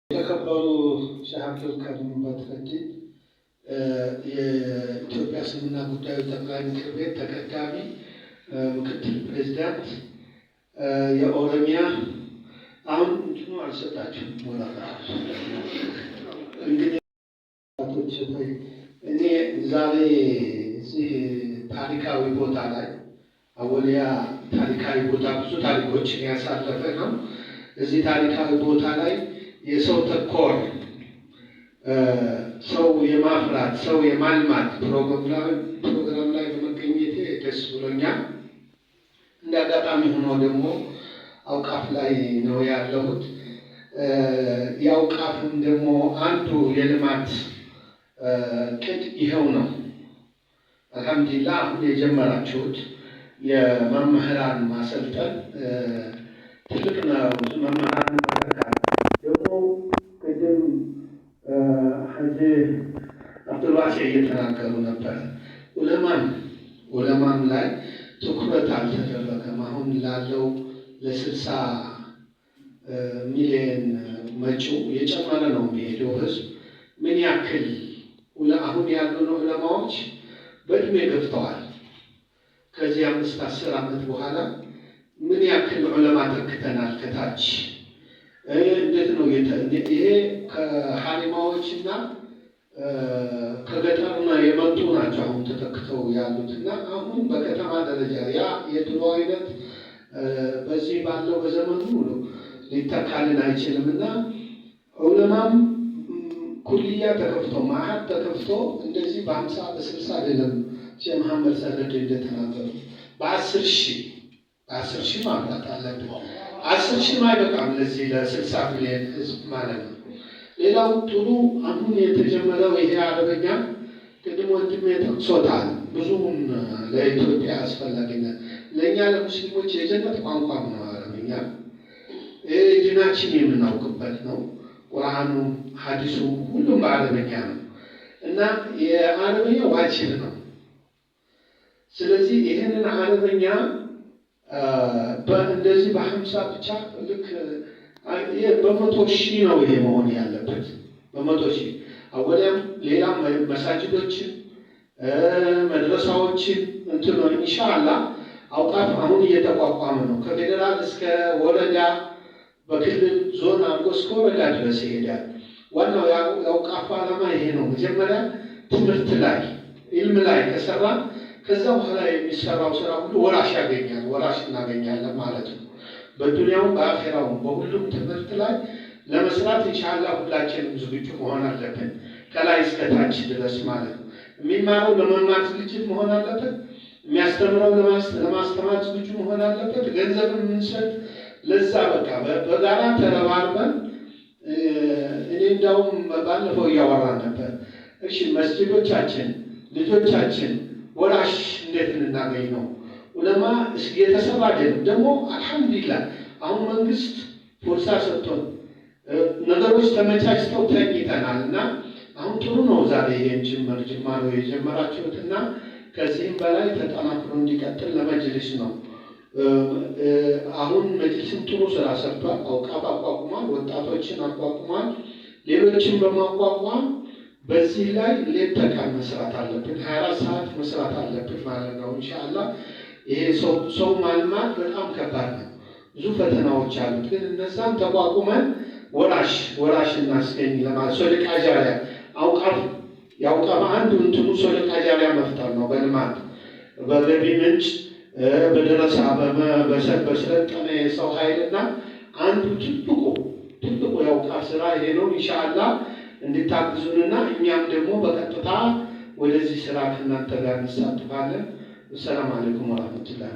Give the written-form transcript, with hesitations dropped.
የተከበሩ ሼህ አብዱልከሪም በድረዲ የኢትዮጵያ እስልምና ጉዳዮች ጠቅላይ ምክር ቤት ተቀዳሚ ምክትል ፕሬዝዳንት፣ የኦሮሚያ አሁን እንትኑ አልሰጣችሁም ሞራላ እንግዲህ እኔ ዛሬ እዚህ ታሪካዊ ቦታ ላይ አወሊያ ታሪካዊ ቦታ ብዙ ታሪኮችን ያሳለፈ ነው። እዚህ ታሪካዊ ቦታ ላይ የሰው ተኮር ሰው የማፍራት ሰው የማልማት ፕሮግራም ላይ በመገኘቴ ደስ ብሎኛል። እንደ አጋጣሚ ሆኖ ደግሞ አውቃፍ ላይ ነው ያለሁት። የአውቃፍም ደግሞ አንዱ የልማት ቅድ ይኸው ነው። አልሐምዱሊላህ አሁን የጀመራችሁት የመምህራን ማሰልጠን ትልቅ ነው። መምህራን ደግሞ ቅድም ሐጂ አብዱልዋሲ እየተናገሩ ነበር። ዑለማም ላይ ትኩረት አልተደረገም። አሁን ላለው ለ60 ሚሊዮን መጪው የጨመረ ነው የሚሄደው ህዝብ ምን ያክል አሁን ያሉ ዑለማዎች በእድሜ ገፍተዋል። ከዚህ 5-10 ዓመት በኋላ ምን ያክል ዑለማ ተክተናል ከታች እንዴት ነው ይሄ ከሐሪማዎችና ከገጠርና የመጡ ናቸው አሁን ተተክተው ያሉትና አሁን በከተማ ደረጃ ያ የድሮ አይነት በዚህ ባለው በዘመኑ ሊተካልን አይችልምና ዑለማም ኩልያ ተከፍቶ ማዕድ ተከፍቶ እንደዚህ በ50 በ60 አይደለም ሼህ መሐመድ ሰረድ እንደተናገሩ በ10 ሺህ ማምጣት አለብን። 10 ሺህ አይበቃም ለዚህ ለ60 ሚሊዮን ህዝብ ማለት ነው። ሌላው ጥሩ አሁን የተጀመረው ይሄ አረበኛ ቅድም ወንድሜ ጠቅሶታል። ብዙም ለኢትዮጵያ አስፈላጊነት ለእኛ ለሙስሊሞች የጀነት ቋንቋም ነው አረበኛ። ዲናችን የምናውቅበት ነው። ቁርአኑ ሐዲሱ ሁሉም በአረበኛ ነው እና የአረበኛ ዋጅብ ነው። ስለዚህ ይህንን አረበኛ እንደዚህ በ50 ብቻ ልክ በ100 ሺህ ነው ይሄ መሆን ያለበት። በ100 ሺህ አወሊያም ሌላም መሳጅዶችን መድረሳዎችን እንትን ነው ኢንሻአላህ። አውቃፍ አሁን እየተቋቋመ ነው። ከፌዴራል እስከ ወረዳ በክልል ዞን አድርጎ እስከ ወረዳ ድረስ ይሄዳል። ዋናው የአውቃፍ ዓላማ ይሄ ነው። መጀመሪያ ትምህርት ላይ ኢልም ላይ ከሰራ ከዛ በኋላ የሚሰራው ስራ ሁሉ ወራሽ ያገኛል፣ ወራሽ እናገኛለን ማለት ነው። በዱንያውም በአኺራውም በሁሉም ትምህርት ላይ ለመስራት ኢንሻአላህ ሁላችንም ዝግጁ መሆን አለብን፣ ከላይ እስከ ታች ድረስ ማለት ነው። የሚማረው ለመማር ዝግጅት መሆን አለበት። የሚያስተምረው ለማስተማር ዝግጁ መሆን አለበት። ገንዘብ የምንሰጥ ለዛ በቃ በጋራ ተረባርበን እኔ እንዳውም ባለፈው እያወራን ነበር። እሺ መስጂዶቻችን ልጆቻችን ወራሽ እንዴት እናገኝ ነው? ዑለማ የተሰራ አይደለም ደግሞ አልሐምዱሊላህ አሁን መንግስት ፎርሳ ሰጥቶን ነገሮች ተመቻችተው ተኝተናል እና አሁን ጥሩ ነው። ዛሬ ይሄን ጅማሮ የጀመራችሁትና ከዚህም በላይ ተጠናክሮ እንዲቀጥል ለመጅልስ ነው። አሁን መጅልስም ጥሩ ስራ ሰርቷል። አውቃፍ አቋቁሟል፣ ወጣቶችን አቋቁሟል። ሌሎችን በማቋቋም በዚህ ላይ ሌት ተቀን መስራት አለብን። 24 ሰዓት መስራት አለብን ማለት ነው ኢንሻአላህ። ይሄ ሰው ማልማት በጣም ከባድ ነው። ብዙ ፈተናዎች አሉት። ግን እነዛን ተቋቁመን ወራሽ እናስገኝ ለማለት ሶደቃ ጃሪያ ያውቃፍ አንዱ እንትኑ ሶደቃ ጃሪያ መፍጠር ነው። በልማት በገቢ ምንጭ በደረሳ በሰለጠነ የሰው ኃይልና አንዱ ትልቁ ያውቃፍ ስራ ይሄ ነው ኢንሻአላህ። እንድታግዙንና እኛም ደግሞ በቀጥታ ወደዚህ ስራ ከእናንተ ጋር እንሳተፋለን። ሰላም አለይኩም ወራህመቱላሂ